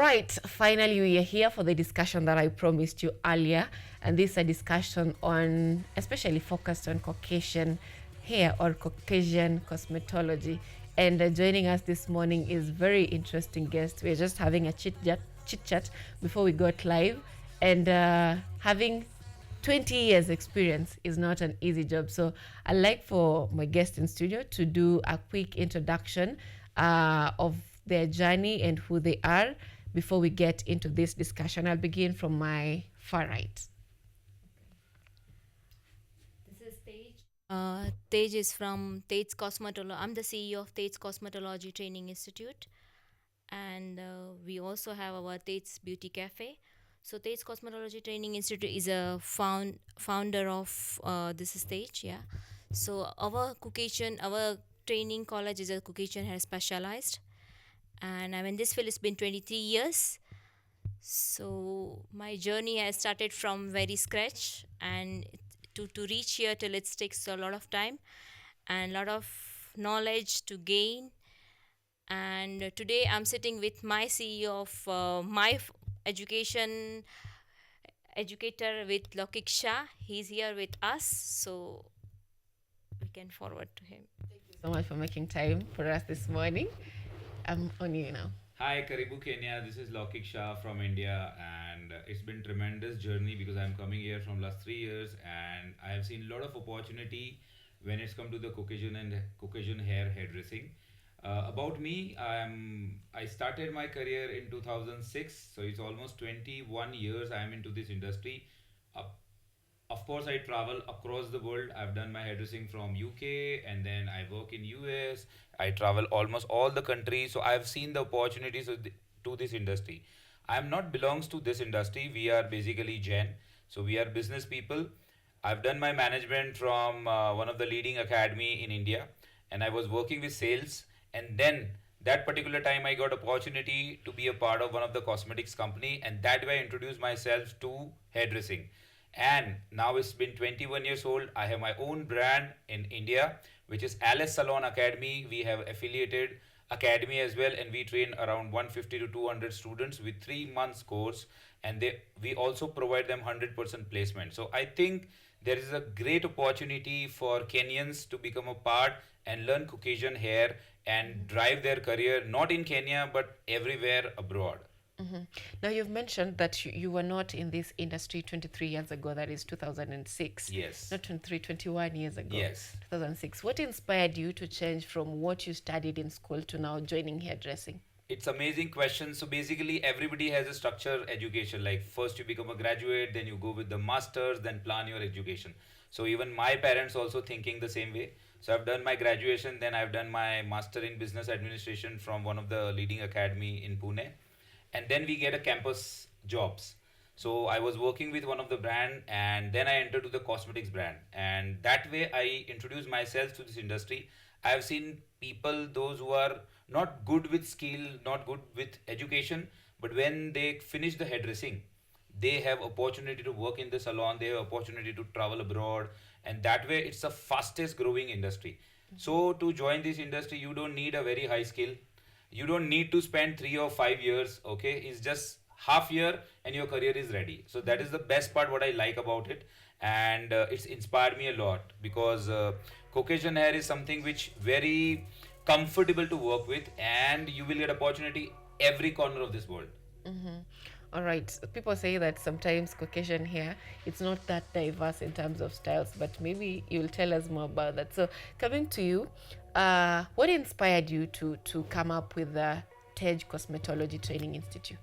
right, finally we are here for the discussion that I promised you earlier, and this is a discussion on, especially focused on Caucasian hair or Caucasian cosmetology. And joining us this morning is very interesting guest. We're just having a chit chat before we got live, and having 20 years experience is not an easy job. So I'd like for my guest in studio to do a quick introduction of their journey and who they are before we get into this discussion. I'll begin from my far right. This is Tej. Tej is from Tej's Cosmetology. I'm the CEO of Tej's Cosmetology Training Institute, and we also have our Tej's Beauty Cafe. So Tej's Cosmetology Training Institute is a founder of this is Tej, yeah. So our training college is a Caucasian hair specialized, and I'm in this field. It's been 23 years. So my journey has started from very scratch, and to reach here till it takes a lot of time and a lot of knowledge to gain. And today I'm sitting with my CEO of education educator with Lokik Shah. He's here with us, so we can forward to him. So much for making time for us this morning. I'm on you now. Hi, Karibu Kenya. This is Lokik Shah from India, and it's been tremendous journey because I'm coming here from last 3 years, and I have seen a lot of opportunity when it's come to the Caucasian and Caucasian hair hairdressing. About me, I started my career in 2006, so it's almost 21 years I am into this industry. Uh, of course, I travel across the world. I've done my hairdressing from UK, and then I work in US. I travel almost all the countries, so I've seen the opportunities to this industry. I'm not belongs to this industry. We are basically Gen, so we are business people. I've done my management from one of the leading academy in India, and I was working with sales. And then that particular time, I got opportunity to be a part of one of the cosmetics company, and that way I introduced myself to hairdressing. And now it's been 21 years old. I have my own brand in India, which is Alice Salon Academy. We have affiliated academy as well, and we train around 150 to 200 students with 3 months course, and we also provide them 100% placement. So I think there is a great opportunity for Kenyans to become a part and learn Caucasian hair and drive their career not in Kenya but everywhere abroad. Mm-hmm. Now, you've mentioned that you were not in this industry 23 years ago, that is 2006. Yes. Not 23, 21 years ago. Yes. 2006. What inspired you to change from what you studied in school to now joining hairdressing? It's amazing question. So basically, everybody has a structured education. Like first you become a graduate, then you go with the masters, then plan your education. So even my parents also thinking the same way. So I've done my graduation, then I've done my master in business administration from one of the leading academy in Pune, and then we get a campus jobs. So I was working with one of the brand, and then I entered to the cosmetics brand, and that way I introduced myself to this industry. I have seen people, those who are not good with skill, not good with education, but when they finish the hairdressing, they have opportunity to work in the salon, they have opportunity to travel abroad, and that way it's the fastest growing industry. So to join this industry, you don't need a very high skill, you don't need to spend 3 or 5 years. Okay, it's just half year and your career is ready. So that is the best part what I like about it, and it's inspired me a lot because Caucasian hair is something which very comfortable to work with, and you will get opportunity every corner of this world. Mm-hmm. All right. People say that sometimes Caucasian hair, it's not that diverse in terms of styles, but maybe you'll tell us more about that. So, coming to you, what inspired you to come up with the Tej Cosmetology Training Institute?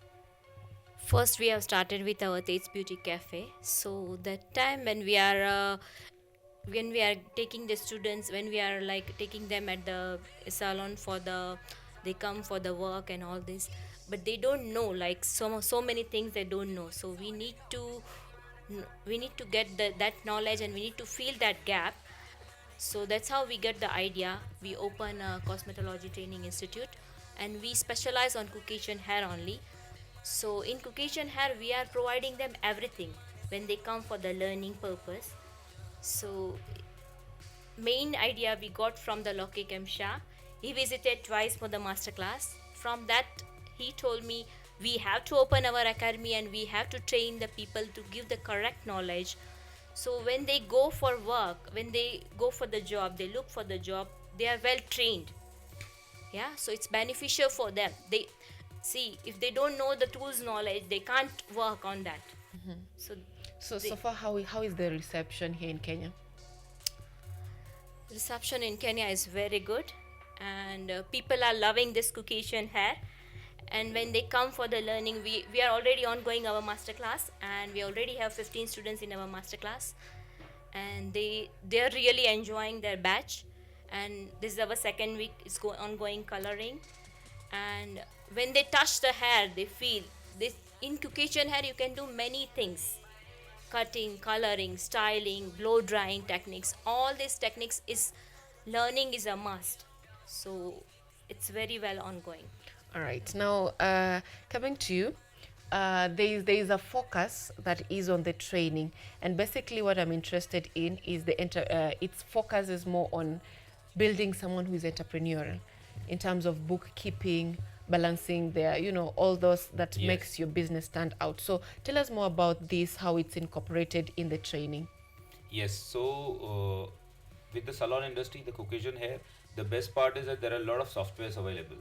First, we have started with our Tate's Beauty Cafe. So that time when we are taking the students, when we are like taking them at the salon for they come for the work and all this, but they don't know like so many things they don't know. So we need to get that knowledge, and we need to fill that gap. So that's how we get the idea. We open a cosmetology training institute, and we specialize on Caucasian hair only. So in Caucasian hair, we are providing them everything when they come for the learning purpose. So main idea we got from the Lokik M. Shah. He visited twice for the masterclass. From that, he told me we have to open our academy and we have to train the people to give the correct knowledge. So when they go for work, when they go for the job, they look for the job, they are well trained. Yeah, so it's beneficial for them. They see, if they don't know the tools knowledge, they can't work on that. So So the far, how is the reception here in Kenya? reception in Kenya is very good, and people are loving this Caucasian hair. And when they come for the learning, we are already ongoing our master class, and we already have 15 students in our master class, and they're really enjoying their batch. And this is our second week. It's ongoing coloring, and when they touch the hair, they feel this. In Caucasian hair, you can do many things: cutting, coloring, styling, blow drying techniques. All these techniques is learning is a must. So it's very well ongoing. All right. Now, coming to you, there is a focus that is on the training, and basically what I'm interested in is its focus is more on building someone who is entrepreneurial in terms of bookkeeping, balancing their, all those that Yes. makes your business stand out. So tell us more about this, how it's incorporated in the training. Yes, so with the salon industry, the Caucasian hair, the best part is that there are a lot of softwares available.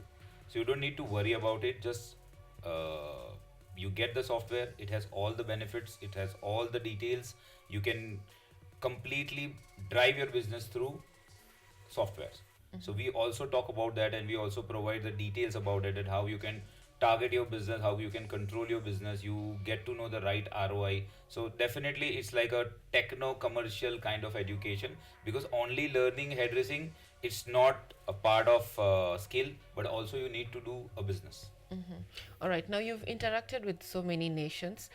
So you don't need to worry about it. Just you get the software, it has all the benefits, it has all the details. You can completely drive your business through softwares. So we also talk about that, and we also provide the details about it and how you can target your business, how you can control your business. You get to know the right ROI. So definitely it's like a techno commercial kind of education, because only learning hairdressing, it's not a part of skill, but also you need to do a business. All right. Now you've interacted with so many nations.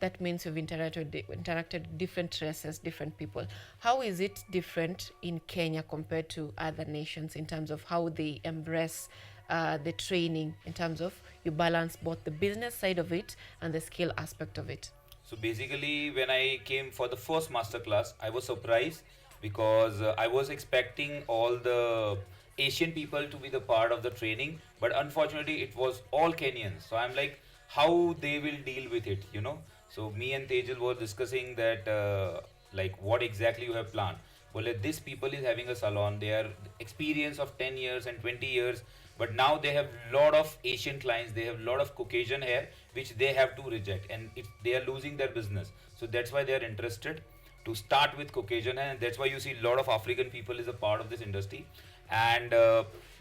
That means you've interacted with different races, different people. How is it different in Kenya compared to other nations in terms of how they embrace the training, in terms of you balance both the business side of it and the skill aspect of it? So basically, when I came for the first masterclass, I was surprised because I was expecting all the Asian people to be the part of the training, but unfortunately, it was all Kenyans. So I'm like, how they will deal with it, you know? So me and Tejal were discussing that, like, what exactly you have planned. Well, these people is having a salon. They are experience of 10 years and 20 years, but now they have lot of Asian clients. They have lot of Caucasian hair, which they have to reject, and they are losing their business. So that's why they are interested to start with Caucasian hair, and that's why you see a lot of African people is a part of this industry, and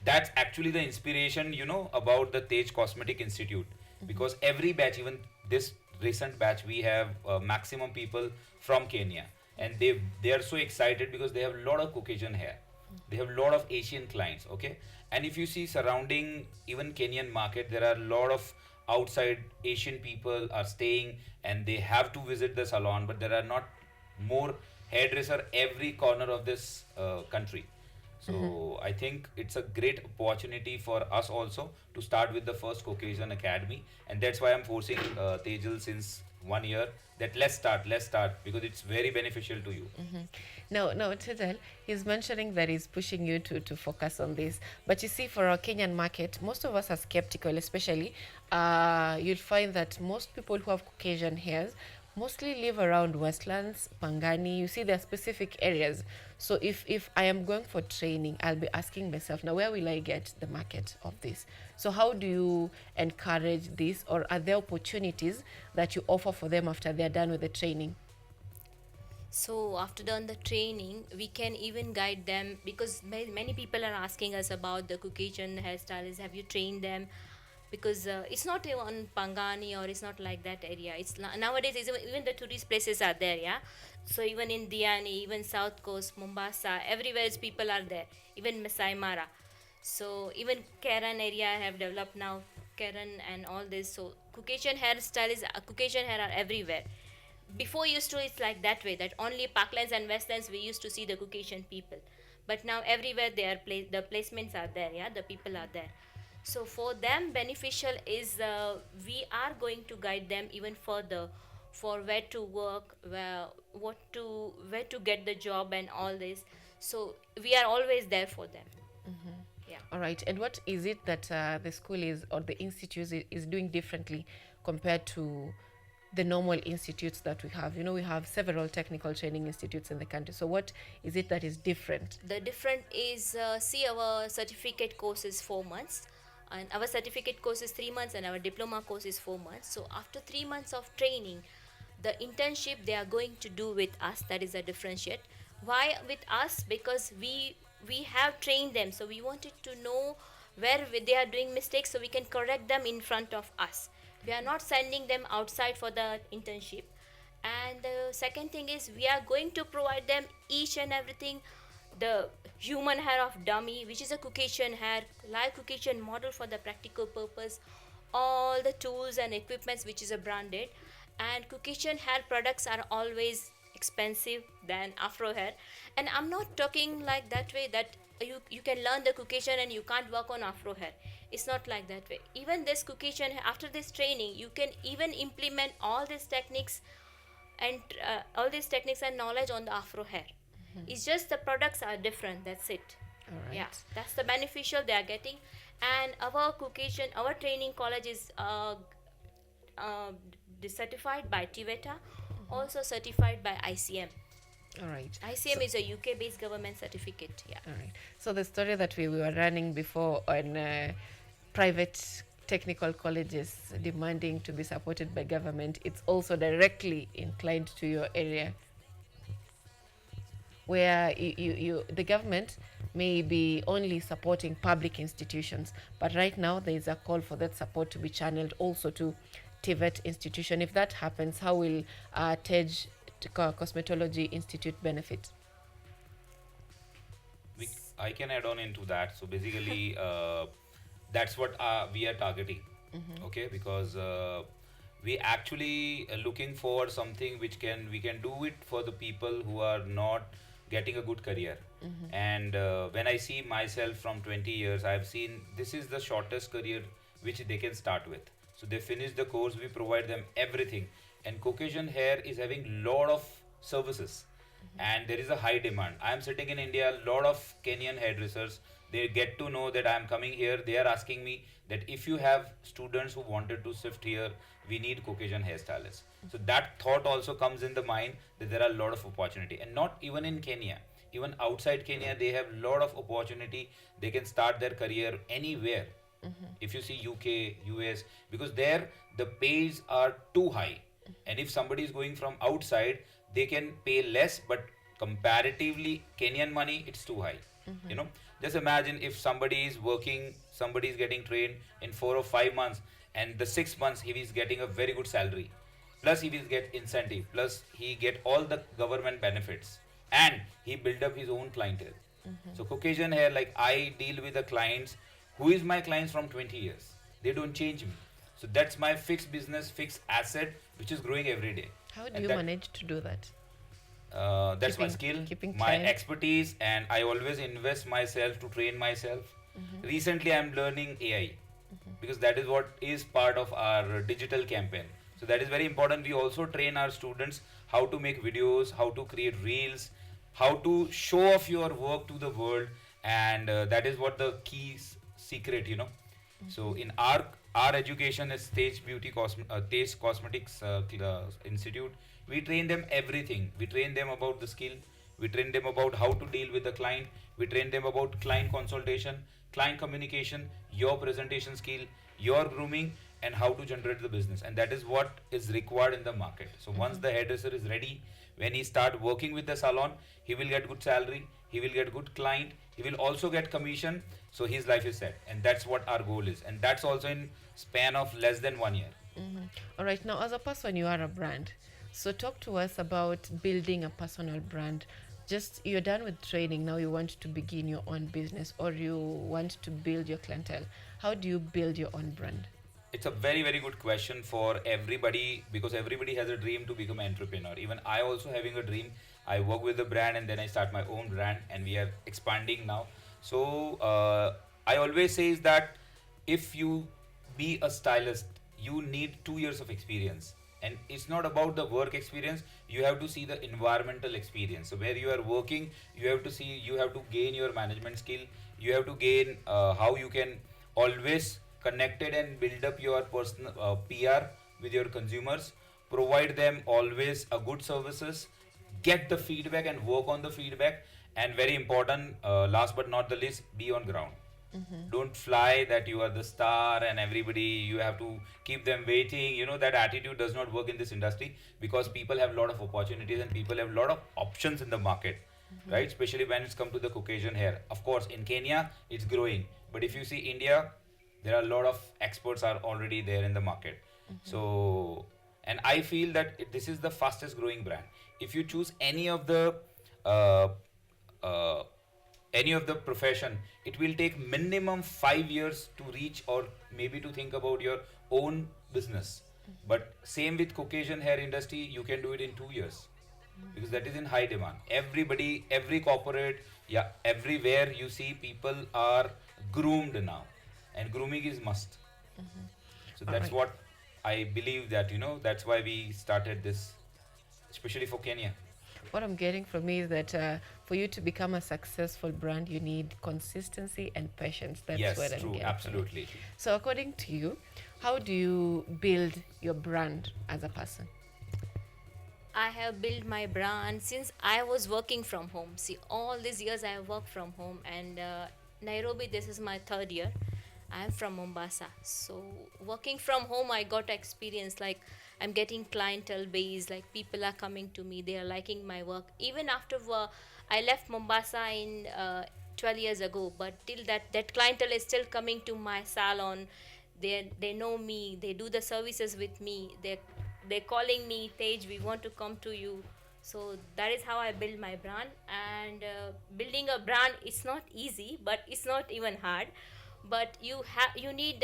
that's actually the inspiration, about the Tej Cosmetic Institute, because every batch, even this recent batch, we have maximum people from Kenya, and they are so excited because they have a lot of Caucasian hair, they have a lot of Asian clients. Okay, and if you see surrounding even Kenyan market, there are a lot of outside Asian people are staying, and they have to visit the salon, but there are not more hairdresser every corner of this country. So I think it's a great opportunity for us also to start with the first Caucasian Academy, and that's why I'm forcing Tejal since 1 year that let's start because it's very beneficial to you. No, Tejal, he's mentioning that he's pushing you to focus on this. But you see, for our Kenyan market, most of us are skeptical, especially you'll find that most people who have Caucasian hairs mostly live around Westlands, Pangani. You see, there are specific areas. So if I am going for training, I'll be asking myself, now where will I get the market of this? So how do you encourage this, or are there opportunities that you offer for them after they're done with the training? So after done the training, we can even guide them, because many people are asking us about the Caucasian hairstylists. Have you trained them? Because it's not on Pangani, or it's not like that area. Nowadays even the tourist places are there, yeah. So even in Diani, even South Coast, Mombasa, everywhere people are there. Even Masai Mara. So even Karen area have developed now. Karen and all this. So Caucasian hairstylists, Caucasian hair are everywhere. Before used to it's like that way, that only Parklands and Westlands we used to see the Caucasian people, but now everywhere they are the placements are there, yeah, the people are there. So for them beneficial is we are going to guide them even further for where to work, where to get the job and all this. So we are always there for them. Yeah. All right. And what is it that the school is or the institute is doing differently compared to the normal institutes that we have? You know, we have several technical training institutes in the country. So what is it that is different? The different is, see, our certificate course is 4 months, and our certificate course is 3 months, and our diploma course is 4 months. So after 3 months of training, the internship they are going to do with us, that is a differentiate. Why with us? Because we have trained them, so we wanted to know where they are doing mistakes, so we can correct them in front of us. We are not sending them outside for the internship. And the second thing is, we are going to provide them each and everything, the human hair of dummy, which is a Caucasian hair, live Caucasian model for the practical purpose, all the tools and equipments which is a branded. And Caucasian hair products are always expensive than Afro hair. And I'm not talking like that way that you can learn the Caucasian and you can't work on Afro hair. It's not like that way. Even this Caucasian hair, after this training, you can even implement all these techniques and all these techniques and knowledge on the Afro hair. It's just the products are different, that's it. All right. Yeah, that's the beneficial they are getting. And our Caucasian, our training college is uh, certified by TVETA, also certified by ICM. All right. ICM is a UK based government certificate. Yeah. All right. So the story that we were running before on private technical colleges demanding to be supported by government, it's also directly inclined to your area, where the government may be only supporting public institutions, but right now there is a call for that support to be channeled also to TVET institution. If that happens, how will TEJ Cosmetology Institute benefit? I can add on into that. So basically, that's what we are targeting. Okay, because we actually looking for something which we can do it for the people who are not getting a good career. And when I see myself from 20 years, I've seen this is the shortest career which they can start with. So they finish the course, we provide them everything. And Caucasian hair is having lot of services, and there is a high demand. I am sitting in India, a lot of Kenyan hairdressers, they get to know that I am coming here. They are asking me that if you have students who wanted to shift here, we need Caucasian hairstylists. So that thought also comes in the mind that there are a lot of opportunity, and not even in Kenya, even outside Kenya, they have a lot of opportunity. They can start their career anywhere. If you see UK, US, because there the pays are too high, and if somebody is going from outside, they can pay less, but comparatively Kenyan money, it's too high. You know, just imagine if somebody is working, somebody is getting trained in 4 or 5 months, and the 6 months he is getting a very good salary, plus he will get incentive, plus he get all the government benefits, and he build up his own clientele. So Caucasian hair, like I deal with the clients who is my clients from 20 years. They don't change me. So that's my fixed business, fixed asset, which is growing every day. How do you manage to do that? That's my skill, my expertise, and I always invest myself to train myself. Recently, I'm learning AI because that is what is part of our digital campaign. So that is very important. We also train our students how to make videos, how to create reels, how to show off your work to the world, and that is what the key secret, you know. So in our education is Taste Cosmetics Institute. We train them everything. We train them about the skill. We train them about how to deal with the client. We train them about client consultation, client communication, your presentation skill, your grooming, and how to generate the business. And that is what is required in the market. So once the hairdresser is ready, when he start working with the salon, he will get good salary, he will get good client, he will also get commission. So his life is set, and that's what our goal is, and that's also in span of less than 1 year. All right, now as a person, you are a brand, so talk to us about building a personal brand. Just you're done with training, now you want to begin your own business, or you want to build your clientele. How do you build your own brand? It's a very, very good question for everybody, because everybody has a dream to become an entrepreneur. Even I also having a dream. I work with the brand and then I start my own brand, and we are expanding now. So I always say is that if you be a stylist, you need 2 years of experience, And it's not about the work experience, you have to see the environmental experience. So where you are working, you have to see, you have to gain your management skill, you have to gain how you can always connected and build up your personal PR with your consumers, provide them always a good services, get the feedback and work on the feedback. And very important, last but not the least, be on ground. Don't fly that you are the star and everybody you have to keep them waiting. You know, that attitude does not work in this industry, because people have a lot of opportunities and people have a lot of options in the market, right? Especially when it's come to the Caucasian hair. Of course, in Kenya it's growing, but if you see India, there are a lot of experts are already there in the market. So, and I feel that this is the fastest growing brand. If you choose uh, uh, any of the profession, it will take minimum 5 years to reach, or maybe to think about your own business. But same with Caucasian hair industry, you can do it in 2 years, because that is in high demand. Everybody, every corporate, yeah, everywhere you see people are groomed now, and grooming is must. So All that's right. what I believe, that that's why we started this, especially for Kenya. What I'm getting from me is that for you to become a successful brand, you need consistency and patience. That's Yes, what I'm true, getting from it. absolutely. So, according to you, how do you build your brand as a person? I have built my brand since I was working from home. See, all these years I have worked from home, and Nairobi, this is my third year. I'm from Mombasa. So, working from home, I got experience like I'm getting clientele base, like people are coming to me, they are liking my work. Even after I left Mombasa in 12 years ago, but till that clientele is still coming to my salon. They know me, they do the services with me, they're calling me, Tej, we want to come to you. So that is how I build my brand. And building a brand, it's not easy, but it's not even hard. But you need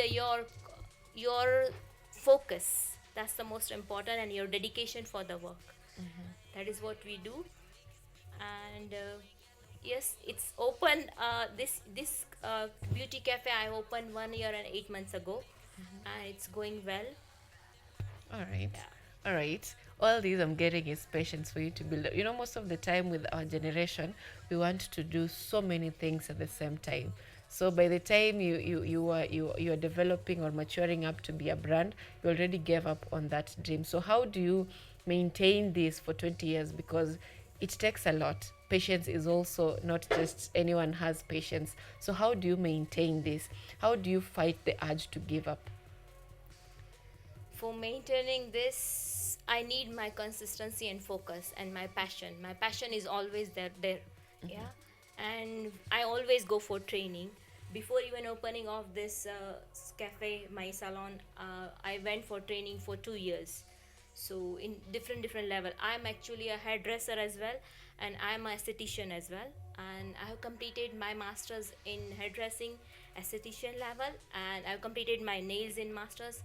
your focus, that's the most important, and your dedication for the work. That is what we do. And yes, it's open, this beauty cafe I opened 1 year and 8 months ago, and it's going well. All right. Yeah. All right. All these I'm getting is patience for you to build up. You know, most of the time with our generation, we want to do so many things at the same time. So by the time you are developing or maturing up to be a brand, you already gave up on that dream. So how do you maintain this for 20 years? Because it takes a lot. Patience is also not just anyone has patience. So how do you maintain this? How do you fight the urge to give up? For maintaining this, I need my consistency and focus and my passion. My passion is always there. Yeah. And I always go for training. Before even opening of this cafe, my salon, I went for training for 2 years. So in different level, I'm actually a hairdresser as well, and I'm a esthetician as well. And I have completed my masters in hairdressing esthetician level, and I've completed my nails in masters,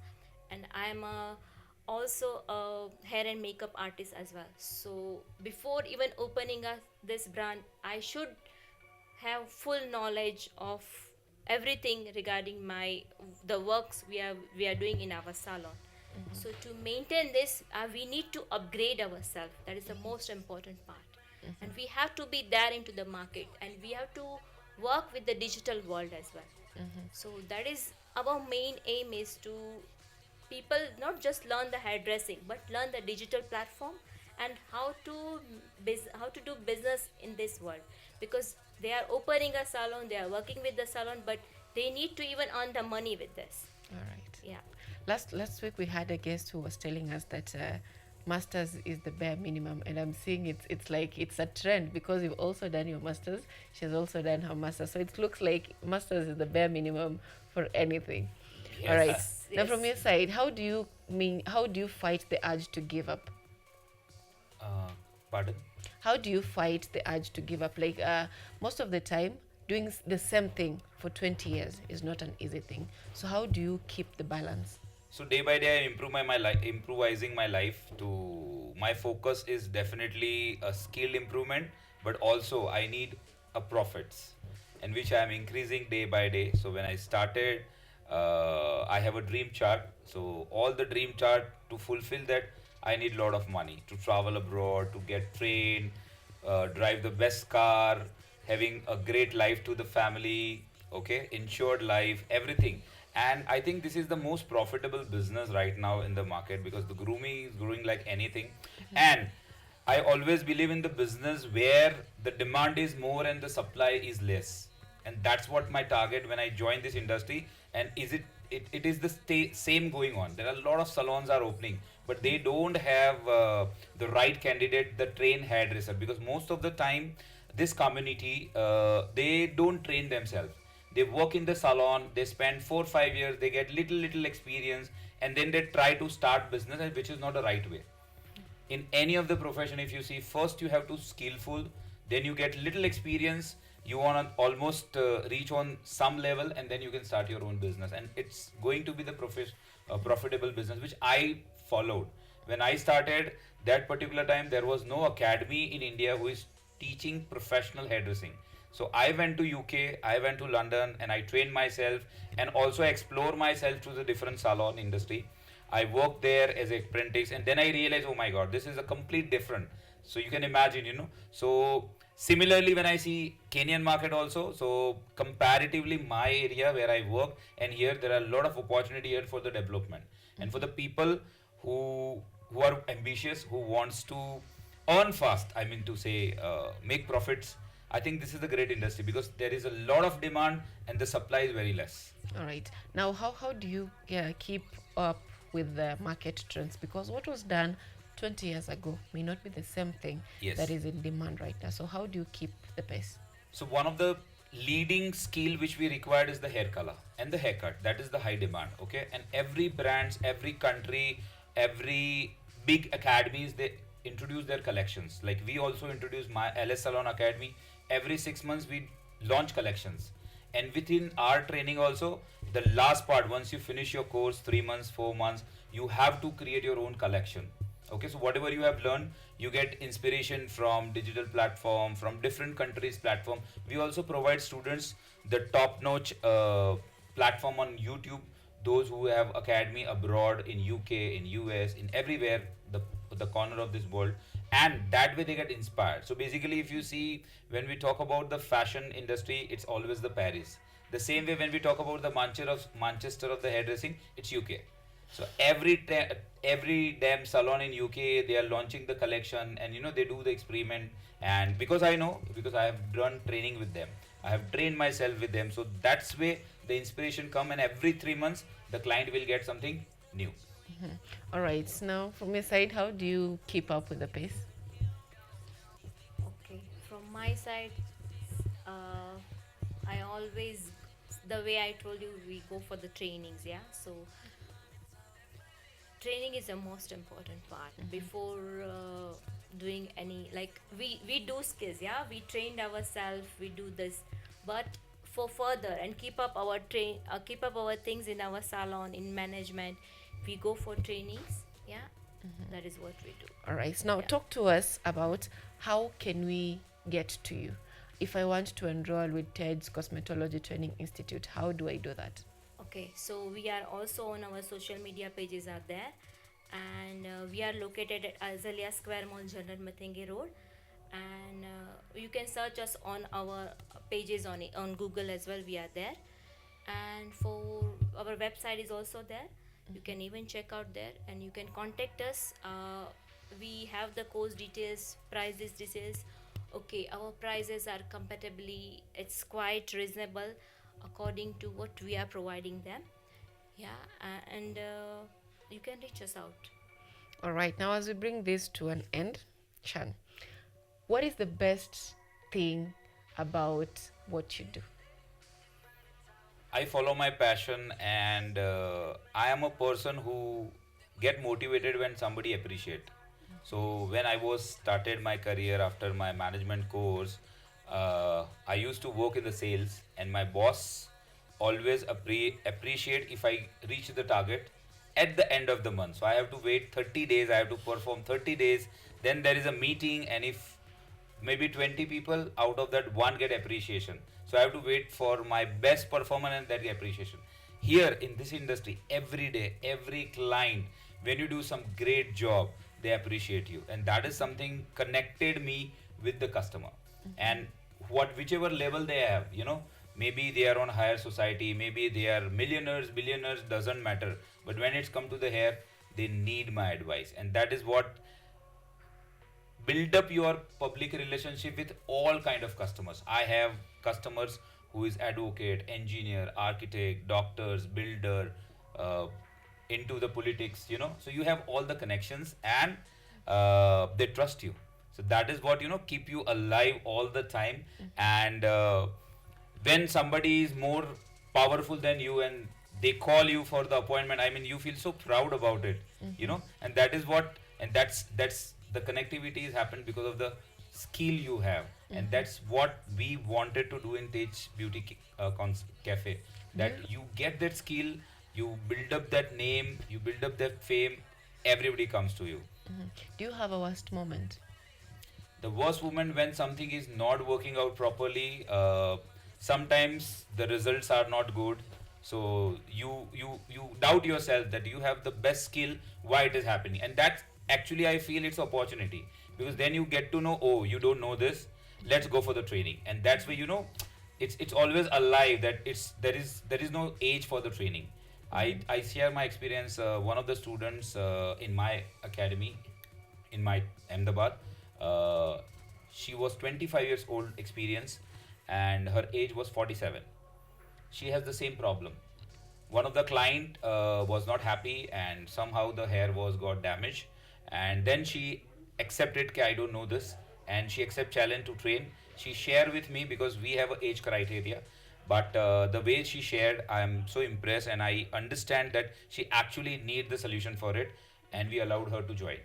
and I'm also a hair and makeup artist as well. So before even opening this brand, I should have full knowledge of everything regarding my the works we are doing in our salon. So to maintain this, we need to upgrade ourselves. That is the most important part, and we have to be there into the market, and we have to work with the digital world as well. So that is our main aim, is to people not just learn the hairdressing, but learn the digital platform, and how to do business in this world, because they are opening a salon, they are working with the salon, but they need to even earn the money with this. All right. Yeah. Last week we had a guest who was telling us that masters is the bare minimum, and I'm seeing it's like it's a trend because you've also done your masters. She's also done her masters, so it looks like masters is the bare minimum for anything. All right. Yes. Yes, Now, from yes. your side, how do you fight the urge to give up? uh, Pardon. How do you fight the urge to give up? Like most of the time, doing the same thing for 20 years is not an easy thing. So how do you keep the balance? So day by day, I improve my life, improvising my life. To my focus is definitely a skill improvement, but also I need a profits, and which I am increasing day by day. So when I started, I have a dream chart. So all the dream chart, to fulfill that, I need a lot of money to travel abroad, to get trained, drive the best car, having a great life to the family, okay, insured life, everything. And I think this is the most profitable business right now in the market because the grooming is growing like anything. And I always believe in the business where the demand is more and the supply is less. And that's what my target when I joined this industry. And it is the same going on. There are a lot of salons are opening, but they don't have the right candidate, the trained hairdresser, because most of the time this community they don't train themselves. They work in the salon, they spend 4 5 years, they get little experience, and then they try to start business, which is not the right way. In any of the profession, if you see, first you have to skillful, then you get little experience, you want to almost reach on some level, and then you can start your own business, and it's going to be the profitable business which I followed. When I started that particular time, there was no academy in India who is teaching professional hairdressing. So I went to UK, I went to London, and I trained myself and also explore myself to the different salon industry. I worked there as an apprentice, and then I realized, oh my God, this is a complete different. So you can imagine, So similarly, when I see Kenyan market also, so comparatively my area where I work, and here there are a lot of opportunity here for the development, and for the people who are ambitious, who wants to earn fast. I mean to say, make profits. I think this is a great industry because there is a lot of demand and the supply is very less. All right. Now, how do you keep up with the market trends? Because what was done 20 years ago may not be the same thing Yes. that is in demand right now. So how do you keep the pace? So one of the leading skill which we required is the hair color and the haircut. That is the high demand. Okay, and every brands, every country, every big academies, they introduce their collections. Like we also introduce my LS Salon Academy. Every 6 months we launch collections, and within our training also, the last part, once you finish your course, 3 months, 4 months, you have to create your own collection. Okay, so whatever you have learned, you get inspiration from digital platform, from different countries platform. We also provide students the top notch platform on YouTube, those who have academy abroad in UK, in US, in everywhere, the corner of this world, and that way they get inspired. So basically, if you see, when we talk about the fashion industry, it's always the Paris. The same way when we talk about the Manchester of the hairdressing, it's UK. So every damn salon in UK, they are launching the collection, and they do the experiment. And because I know, because I have done training with them, I have trained myself with them. So that's way the inspiration come, and every 3 months the client will get something new. All right. Now, from your side, how do you keep up with the pace? Okay, from my side, uh, I always, the way I told you, we go for the trainings, yeah. So training is the most important part before doing any, like we do skills, yeah, we trained ourselves, we do this, but for further and keep up our things in our salon, in management, we go for trainings, yeah. That is what we do. All right. Now, Yeah. talk to us about how can we get to you. If I want to enroll with TED's Cosmetology Training Institute, how do I do that? Okay, so we are also on our social media pages are there, and we are located at Azalea Square Mall, General Mathingi Road, and you can search us on our pages on Google as well. We are there, and for our website is also there. You can even check out there, and you can contact us. We have the course details, prices details. Okay, our prices are compatibly, it's quite reasonable according to what we are providing them, yeah. And you can reach us out. All right. Now, as we bring this to an end, Chan, what is the best thing about what you do? I follow my passion, and I am a person who get motivated when somebody appreciate. So when I was started my career after my management course, I used to work in the sales, and my boss always appreciate if I reach the target at the end of the month. So I have to wait 30 days, I have to perform 30 days, then there is a meeting, and if maybe 20 people out of that one get appreciation, so I have to wait for my best performance and that appreciation. Here in this industry, every day, every client, when you do some great job, they appreciate you, and that is something connected me with the customer. And what whichever level they have, maybe they are on higher society, maybe they are millionaires, billionaires, doesn't matter, but when it's come to the hair, they need my advice, and that is what build up your public relationship with all kind of customers. I have customers who is advocate, engineer, architect, doctors, builder, uh, into the politics, so you have all the connections, and they trust you. So that is what keep you alive all the time. And when somebody is more powerful than you and they call you for the appointment, I mean, you feel so proud about it, and that is what, and that's the connectivity has happened because of the skill you have. And that's what we wanted to do in Tej Beauty Cafe, that you get that skill, you build up that name, you build up that fame, everybody comes to you. Do you have a worst moment? The worst moment when something is not working out properly. Sometimes the results are not good, so you doubt yourself that you have the best skill, why it is happening. And that's actually, I feel it's opportunity, because then you get to know, oh, you don't know this, let's go for the training. And that's where it's always alive, that there is no age for the training. I share my experience. One of the students in my academy in my Ahmedabad. Uh, she was 25 years old experience, and her age was 47. She has the same problem. One of the client was not happy, and somehow the hair was got damaged, and then she accepted that I don't know this, and she accept challenge to train. She share with me because we have a age criteria, but the way she shared, I'm so impressed, and I understand that she actually need the solution for it, and we allowed her to join.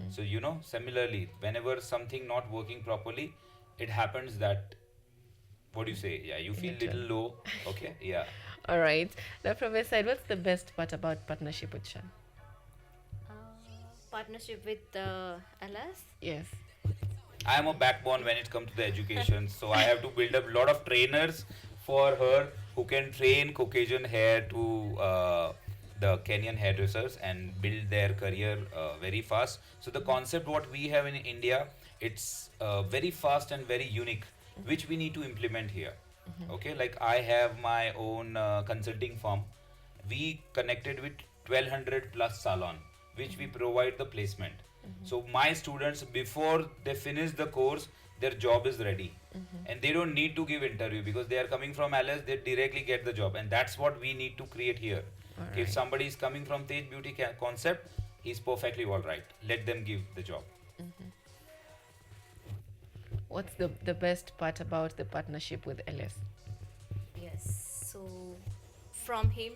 So similarly, whenever something not working properly, it happens that, what do you say? Yeah, you feel little low. Okay, yeah. All right. Now, from your side, what's the best part about partnership with Shan? Uh, Partnership with LS. Yes. I am a backbone when it comes to the education, so I have to build up a lot of trainers for her who can train Caucasian hair to the Kenyan hairdressers and build their career very fast. So the concept what we have in India, it's very fast and very unique, which we need to implement here. Okay, like I have my own consulting firm. We connected with 1200 plus salon, which we provide the placement. So my students, before they finish the course, their job is ready, and they don't need to give interview because they are coming from LS. They directly get the job, and that's what we need to create here. All If right. somebody is coming from Tej Beauty concept, he's perfectly all right. Let them give the job. What's the best part about the partnership with LS? Yes. So from him,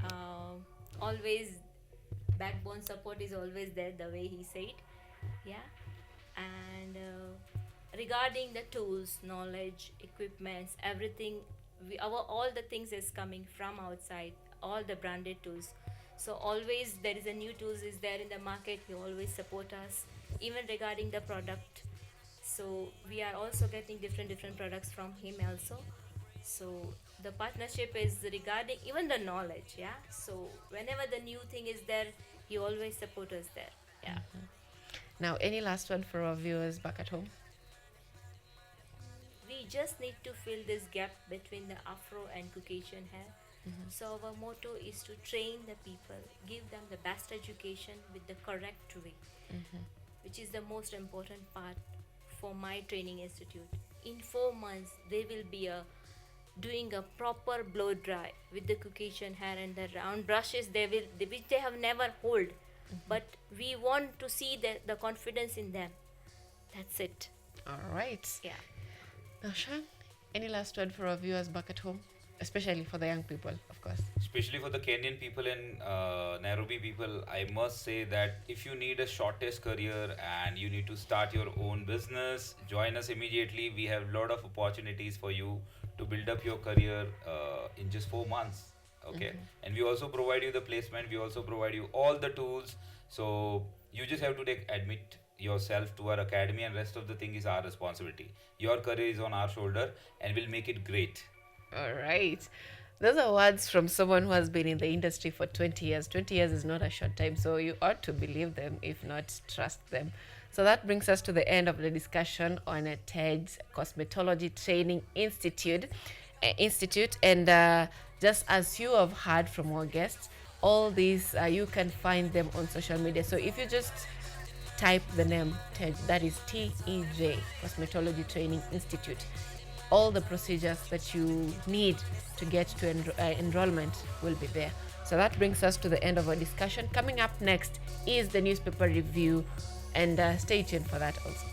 uh, always backbone support is always there. The way he said, yeah. And regarding the tools, knowledge, equipments, everything, our all the things is coming from outside. All the branded tools. So always there is a new tools is there in the market. He always support us, even regarding the product. So we are also getting different products from him also. So the partnership is regarding even the knowledge, yeah. So whenever the new thing is there, he always support us there, yeah. Now, any last one for our viewers back at home? We just need to fill this gap between the Afro and Caucasian hair. So our motto is to train the people, give them the best education with the correct way, which is the most important part for my training institute. In 4 months, they will be doing a proper blow dry with the Caucasian hair and the round brushes which they have never hold. But we want to see the confidence in them. That's it. All right. Yeah. Now, Shan, any last word for our viewers back at home? Especially for the young people, of course. Especially for the Kenyan people and Nairobi people, I must say that if you need a shortest career and you need to start your own business, join us immediately. We have a lot of opportunities for you to build up your career in just 4 months. Okay, and we also provide you the placement. We also provide you all the tools. So you just have to admit yourself to our academy, and rest of the thing is our responsibility. Your career is on our shoulder, and we'll make it great. All right. Those are words from someone who has been in the industry for 20 years. 20 years is not a short time, so you ought to believe them, if not trust them. So that brings us to the end of the discussion on a TED's Cosmetology Training Institute. And just as you have heard from our guests, all these you can find them on social media. So if you just type the name TEJ, that is TEJ, Cosmetology Training Institute, all the procedures that you need to get to enrollment will be there. So that brings us to the end of our discussion. Coming up next is the newspaper review, and stay tuned for that also.